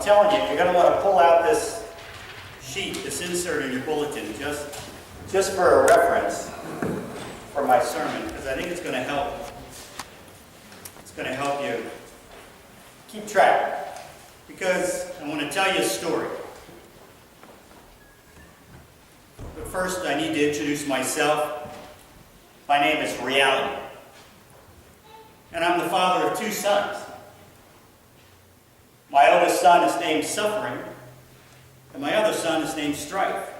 telling you, you're going to want to pull out this sheet, this insert in your bulletin, just for a reference for my sermon, because I think it's going to help. It's going to help you keep track, because I want to tell you a story. But first, I need to introduce myself. My name is Reality, and I'm the father of 2 sons. My oldest son is named Suffering, and my other son is named Strife.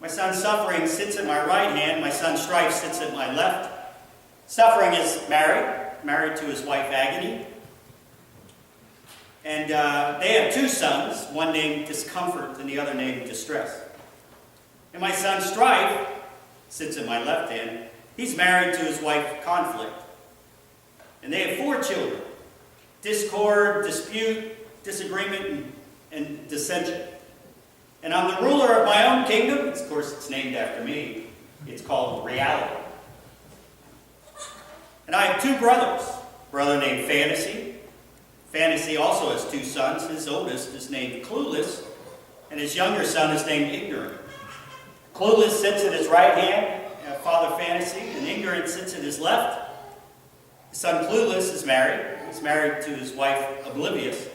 My son Suffering sits at my right hand. My son Strife sits at my left. Suffering is married to his wife Agony. And they have 2 sons, one named Discomfort and the other named Distress. And my son Strife sits at my left hand. He's married to his wife Conflict. And they have 4 children: discord, dispute, disagreement, and dissension. And I'm the ruler of my own kingdom. Of course, it's named after me. It's called Reality. And I have 2 brothers. A brother named Fantasy. Fantasy also has 2 sons. His oldest is named Clueless, and his younger son is named Ignorant. Clueless sits at his right hand, Father Fantasy, and Ignorant sits at his left. His son Clueless is married. He's married to his wife Oblivious.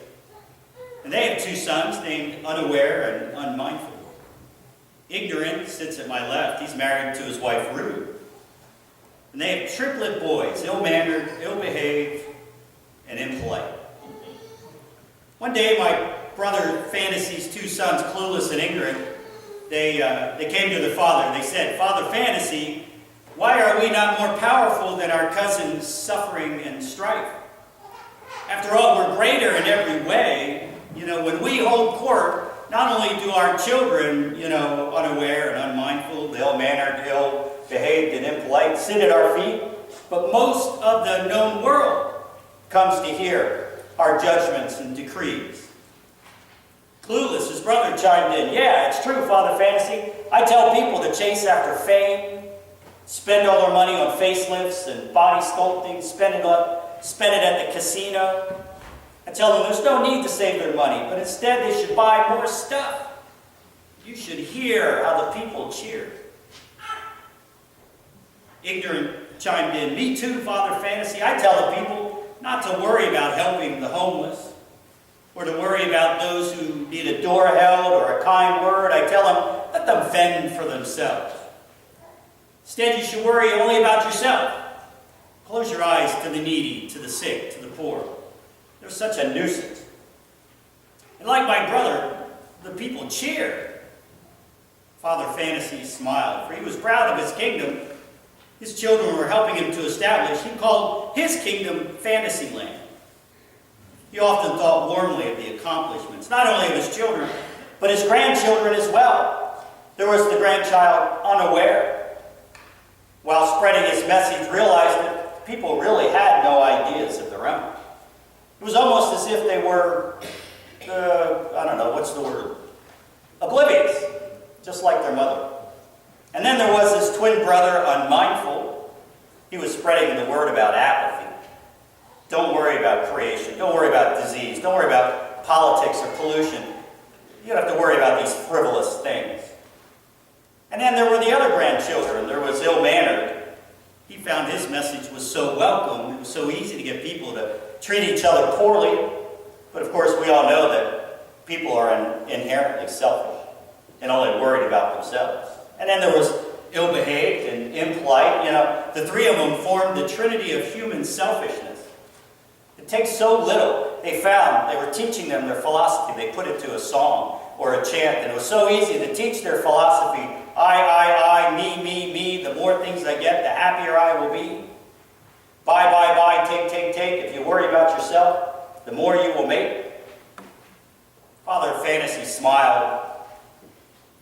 And they have 2 sons named Unaware and Unmindful. Ignorant sits at my left. He's married to his wife Rude. And they have triplet boys, ill-mannered, ill-behaved, and impolite. One day, my brother Fantasy's 2 sons, Clueless and Ignorant, they came to their father. They said, "Father Fantasy, why are we not more powerful than our cousins Suffering and Strife? After all, we're greater in every way. When we hold court, not only do our children, unaware and unmindful, ill-mannered, ill-behaved, and impolite, sit at our feet, but most of the known world comes to hear our judgments and decrees." Clueless, his brother, chimed in, "Yeah, it's true, Father Fantasy. I tell people to chase after fame, spend all their money on facelifts and body sculpting, spend it at the casino. I tell them there's no need to save their money, but instead they should buy more stuff. You should hear how the people cheer." Ignorant chimed in, "Me too, Father Fantasy. I tell the people not to worry about helping the homeless, or to worry about those who need a door held or a kind word. I tell them, let them fend for themselves. Instead, you should worry only about yourself. Close your eyes to the needy, to the sick, to the poor. They're such a nuisance." And like my brother, the people cheered. Father Fantasy smiled, for he was proud of his kingdom. His children were helping him to establish. He called his kingdom Fantasyland. He often thought warmly of the accomplishments, not only of his children, but his grandchildren as well. There was the grandchild Unaware. While spreading his message, realized that people really had no ideas of their own. It was almost as if they were, oblivious, just like their mother. And then there was his twin brother, Unmindful. He was spreading the word about apathy. Don't worry about creation. Don't worry about disease. Don't worry about politics or pollution. You don't have to worry about these frivolous things. And then there were the other grandchildren. There was Ill-Mannered. He found his message was so welcome. It was so easy to get people to treat each other poorly. But of course, we all know that people are inherently selfish and only worried about themselves. And then there was Ill-Behaved and Impolite. The 3 of them formed the trinity of human selfishness. It takes so little. They were teaching them their philosophy. They put it to a song or a chant, and it was so easy to teach their philosophy. I, me. The more things I get, the happier I will be. Buy, take. If you worry about yourself, the more you will make. Father Fantasy smiled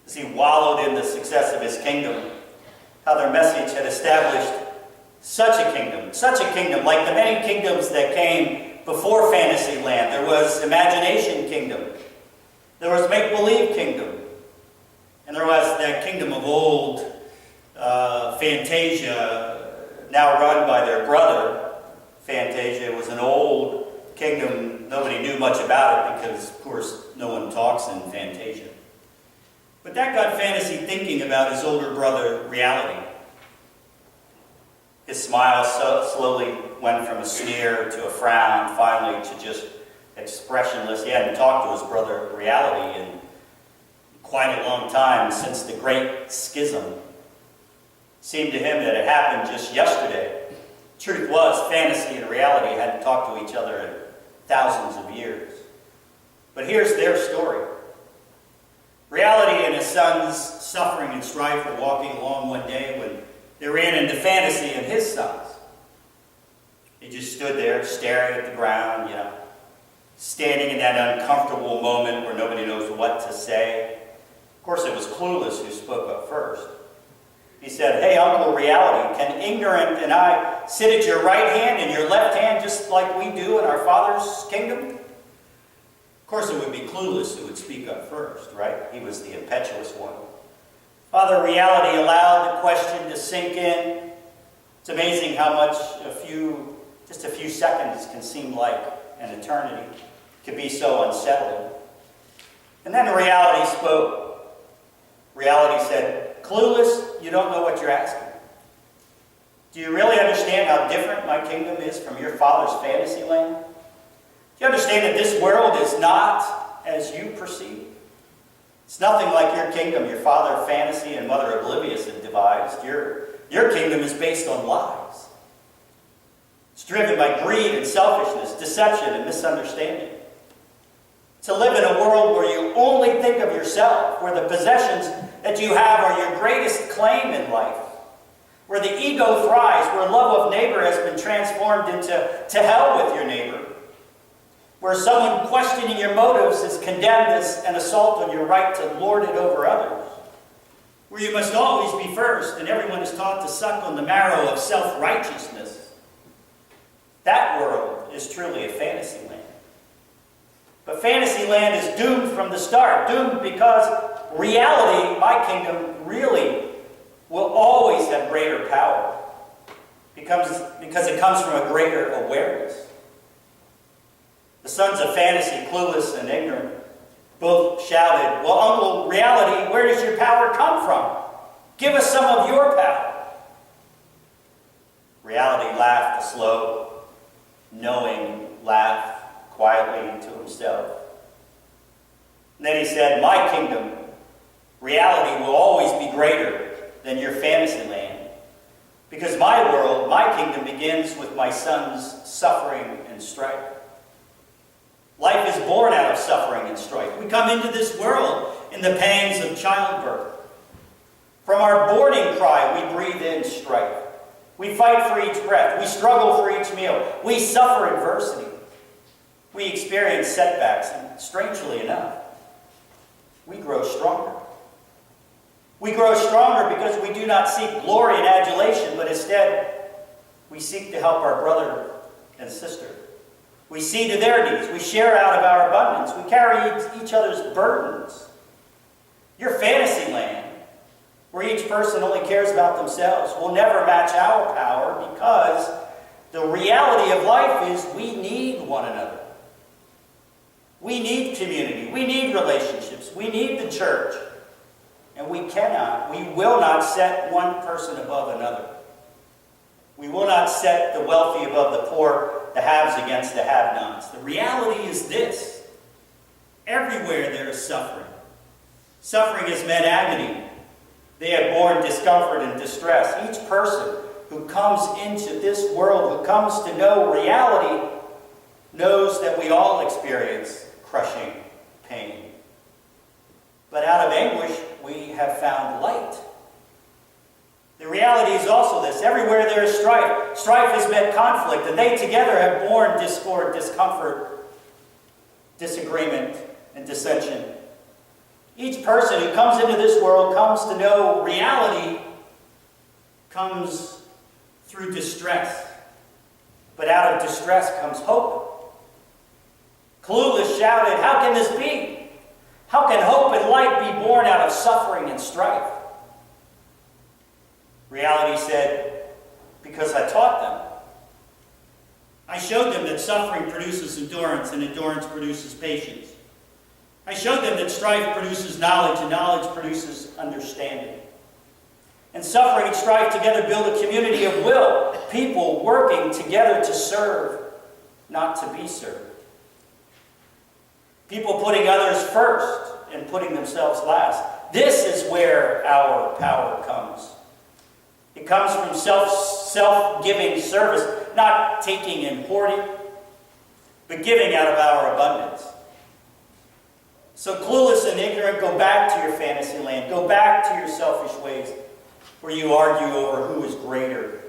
as he wallowed in the success of his kingdom, how their message had established such a kingdom, like the many kingdoms that came before Fantasyland. There was Imagination Kingdom. There was Make-Believe Kingdom. And there was that kingdom of old, Fantasia, now run by their brother. Fantasia was an old kingdom nobody knew much about it because, of course, no one talks in Fantasia. But that got Fantasy thinking about his older brother, Reality. His smile slowly went from a sneer to a frown, finally to just expressionless. He hadn't talked to his brother, Reality, in quite a long time, since the Great Schism. It seemed to him that it happened just yesterday. Truth was, Fantasy and Reality hadn't talked to each other in thousands of years. But here's their story. Reality and his son's suffering and strife were walking along one day when they ran into Fantasy and his sons. They just stood there staring at the ground, standing in that uncomfortable moment where nobody knows what to say. Of course, it was Clueless who spoke up first. He said, "Hey, Uncle Reality, can Ignorant and I sit at your right hand and your left hand just like we do in our Father's kingdom?" Of course, it would be Clueless who would speak up first, right? He was the impetuous one. Father Reality allowed the question to sink in. It's amazing how much just a few seconds can seem like an eternity. It can be so unsettling. And then Reality spoke. Reality said, "Clueless, you don't know what you're asking. Do you really understand how different my kingdom is from your father's fantasy land? Do you understand that this world is not as you perceive? It's nothing like your kingdom your father Fantasy and mother Oblivious had devised. Your kingdom is based on lies. It's driven by greed and selfishness, deception and misunderstanding. To live in a world where you only think of yourself, where the possessions that you have are your greatest claim in life, where the ego thrives, where love of neighbor has been transformed into hell with your neighbor, where someone questioning your motives is condemned as an assault on your right to lord it over others, where you must always be first and everyone is taught to suck on the marrow of self-righteousness. That world is truly a fantasy land. But fantasy land is doomed from the start, doomed because reality, my kingdom, really will always have greater power because it comes from a greater awareness. The sons of Fantasy, Clueless and Ignorant, both shouted, "Well, Uncle Reality, where does your power come from? Give us some of your power." Reality laughed a slow, knowing laugh quietly to himself. And then he said, "My kingdom, reality, will always be greater than your fantasy land. Because my world, my kingdom, begins with my son's suffering and strife. Life is born out of suffering and strife. We come into this world in the pangs of childbirth. From our boarding cry, we breathe in strife. We fight for each breath. We struggle for each meal. We suffer adversity. We experience setbacks, and strangely enough, we grow stronger. We grow stronger because we do not seek glory and adulation, but instead, we seek to help our brother and sister. We see to their needs. We share out of our abundance. We carry each other's burdens. Your fantasy land, where each person only cares about themselves, will never match our power because the reality of life is we need one another. We need community. We need relationships. We need the church. And we will not set one person above another. We will not set the wealthy above the poor, the haves against the have-nots. The reality is this. Everywhere there is suffering. Suffering has meant agony. They have borne discomfort and distress. Each person who comes into this world, who comes to know reality, knows that we all experience crushing pain. But out of anguish, we have found light. The reality is also this. Everywhere there is strife. Strife has meant conflict, and they together have borne discord, discomfort, disagreement, and dissension. Each person who comes into this world comes to know reality comes through distress. But out of distress comes hope. Clueless shouted, "How can this be? How can hope and light be born out of suffering and strife?" Reality said, "Because I taught them. I showed them that suffering produces endurance, and endurance produces patience. I showed them that strife produces knowledge, and knowledge produces understanding. And suffering and strife together build a community of will, people working together to serve, not to be served. People putting others first and putting themselves last. This is where our power comes. It comes from self-giving service, not taking and hoarding, but giving out of our abundance. So clueless and ignorant, go back to your fantasy land. Go back to your selfish ways where you argue over who is greater.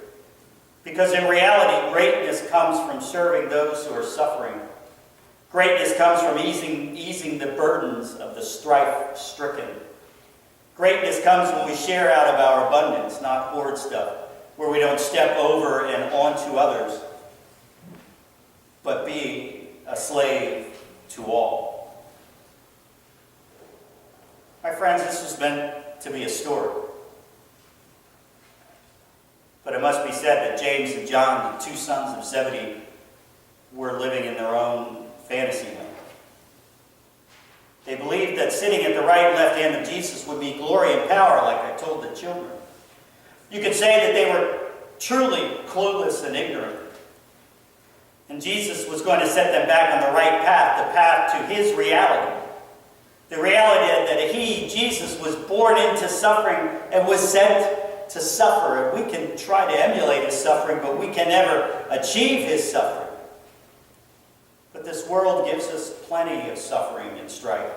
Because in reality, greatness comes from serving those who are suffering. Greatness comes from easing the burdens of the strife-stricken. Greatness comes when we share out of our abundance, not hoard stuff, where we don't step over and onto others, but be a slave to all. My friends, this was meant to be a story. But it must be said that James and John, the two sons of Zebedee, were living in their own fantasy land. They believed that sitting at the right and left hand of Jesus would be glory and power, like I told the children. You could say that they were truly clueless and ignorant. And Jesus was going to set them back on the right path, the path to his reality. The reality that he, Jesus, was born into suffering and was sent to suffer. And we can try to emulate his suffering, but we can never achieve his suffering. But this world gives us plenty of suffering and strife,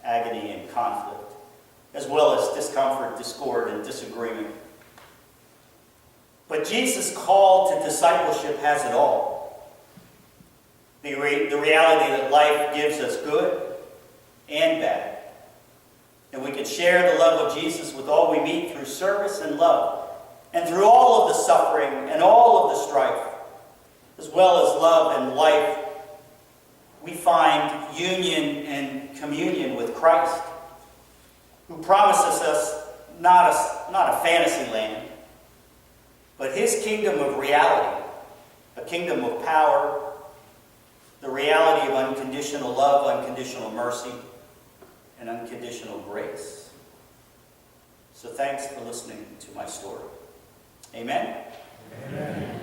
agony and conflict, as well as discomfort, discord, and disagreement. But Jesus' call to discipleship has it all. The reality that life gives us good and bad. And we can share the love of Jesus with all we meet through service and love, and through all of the suffering and all of the strife, as well as love and life. We find union and communion with Christ, who promises us not a fantasy land, but his kingdom of reality, a kingdom of power, the reality of unconditional love, unconditional mercy, and unconditional grace. So thanks for listening to my story. Amen? Amen.